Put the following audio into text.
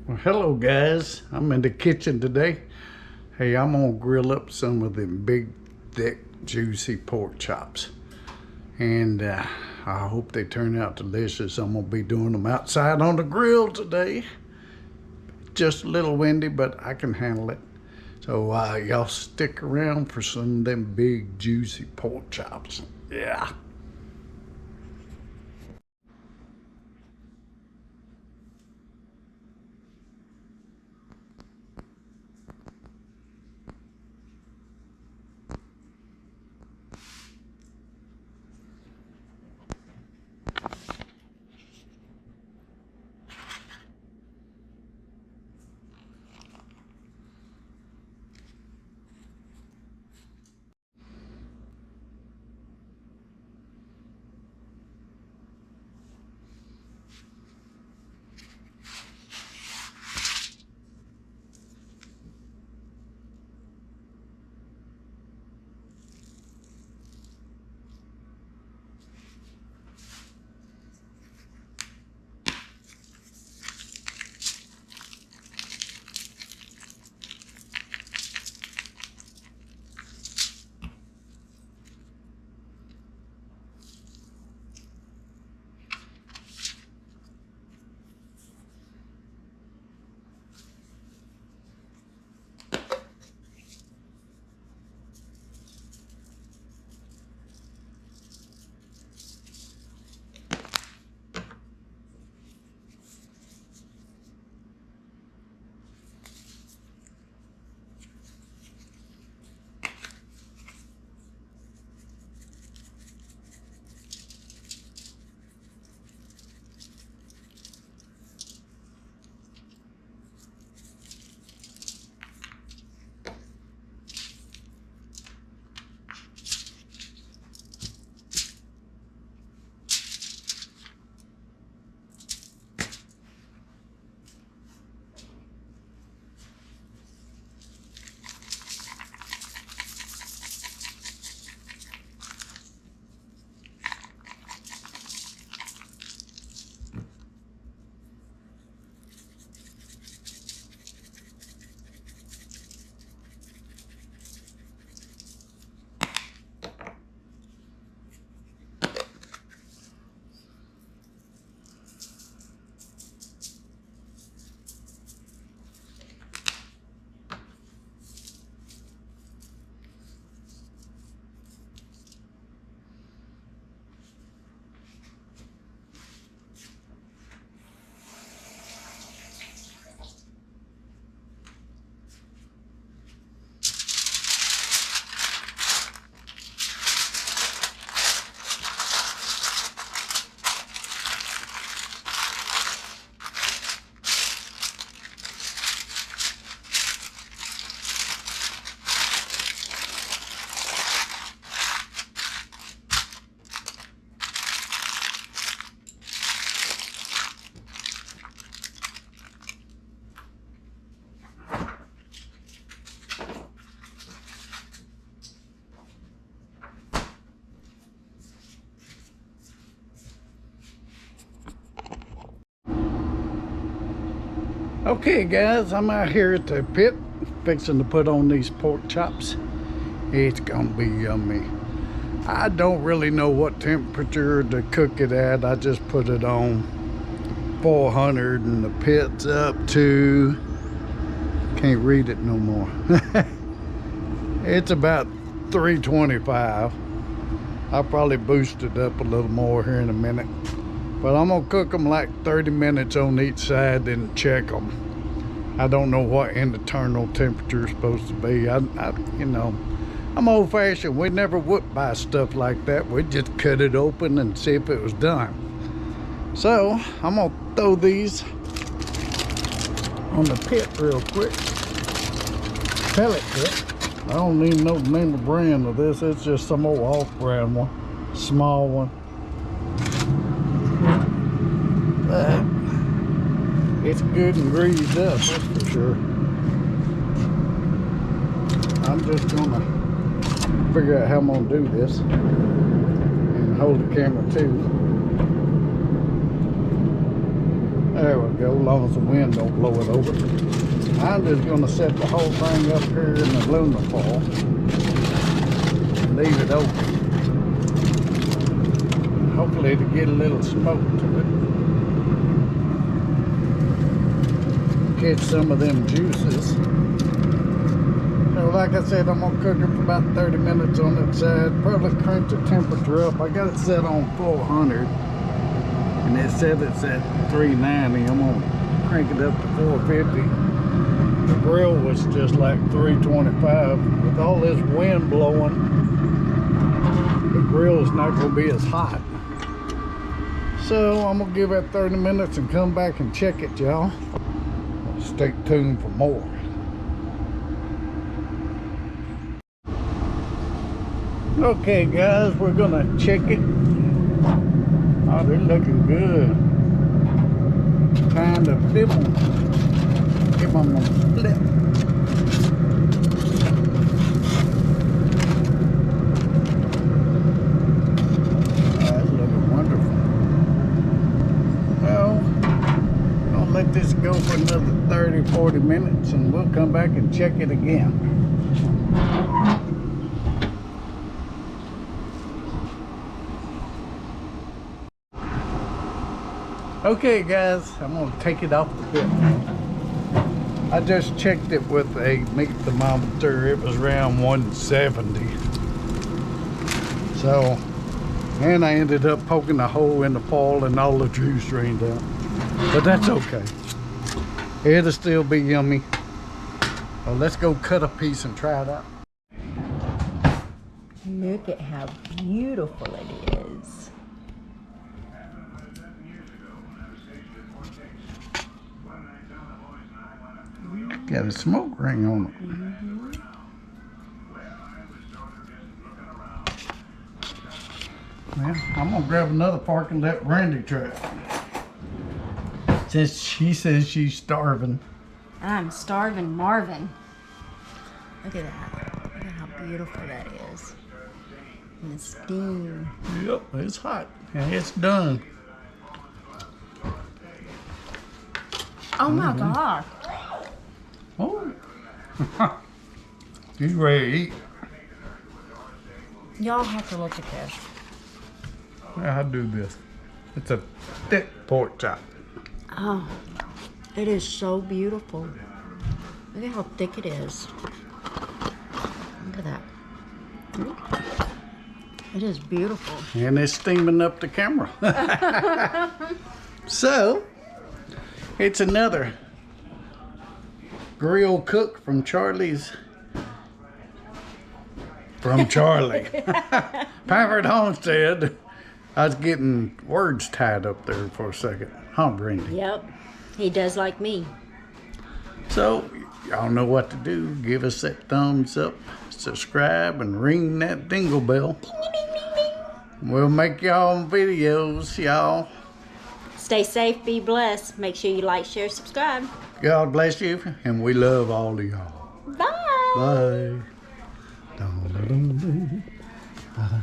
Well, hello guys, I'm in the kitchen today. Hey, I'm gonna grill up some of them big, thick, juicy pork chops. And I hope they turn out delicious. I'm gonna be doing them outside on the grill today. Just a little windy, but I can handle it. So y'all stick around for some of them big, juicy pork chops. Yeah. Okay guys, I'm out here at the pit fixing to put on these pork chops. It's gonna be yummy. I don't really know what temperature to cook it at. I just put it on 400 and the pit's up to, can't read it no more. It's about 325. I'll probably boost it up a little more here in a minute. But I'm gonna cook them like 30 minutes on each side, then check them. I don't know what internal temperature is supposed to be. You know, I'm old-fashioned. We never would buy stuff like that. We just cut it open and see if it was done. So I'm gonna throw these on the pit real quick. Pellet pit. I don't even know the name of the brand of this. It's just some old off-brand one, small one. It's good and greased up, that's for sure. I'm just gonna figure out how I'm gonna do this and hold the camera too. There we go, as long as the wind don't blow it over. I'm just gonna set the whole thing up here in the aluminum foil and leave it open. Hopefully it'll get a little smoke to it. Catch some of them juices. So like I said, I'm gonna cook it for about 30 minutes on that side. Probably crank the temperature up. I got it set on 400 and it said it's at 390. I'm gonna crank it up to 450. The grill was just like 325. With all this wind blowing, the grill is not gonna be as hot. So I'm gonna give it 30 minutes and come back and check it, y'all. Stay tuned for more. Okay guys, we're gonna check it. Oh, they're looking good. Time to flip them. Give them a flip. That's looking wonderful. Well, I'll let this go for another 30-40 minutes and we'll come back and check it again. Okay guys, I'm going to take it off the pit. I just checked it with a meat thermometer. It was around 170. So, and I ended up poking a hole in the foil and all the juice drained out. But that's okay. It'll still be yummy. Well, let's go cut a piece and try it out. Look at how beautiful it is. Got a smoke ring on it. Well, I'm gonna grab another fork and let Brandy try it. Since she says she's starving. I'm starving Marvin. Look at that. Look at how beautiful that is. And the steam. Yep, it's hot. And it's done. Oh my gosh. Oh. He's ready to eat. Y'all have to look at this. I'll do this. It's a thick pork chop. Oh, it is so beautiful. Look at how thick it is. Look at that. It is beautiful. And it's steaming up the camera. So, it's another grill cook from Charlie's. From Charlie. Pafford Homestead. I was getting words tied up there for a second. Huh, Brandy? Yep. He does like me. So, y'all know what to do. Give us that thumbs up, subscribe, and ring that dingle bell. Ding, ding, ding, ding. We'll make y'all videos, y'all. Stay safe, be blessed. Make sure you like, share, subscribe. God bless you, and we love all of y'all. Bye. Bye.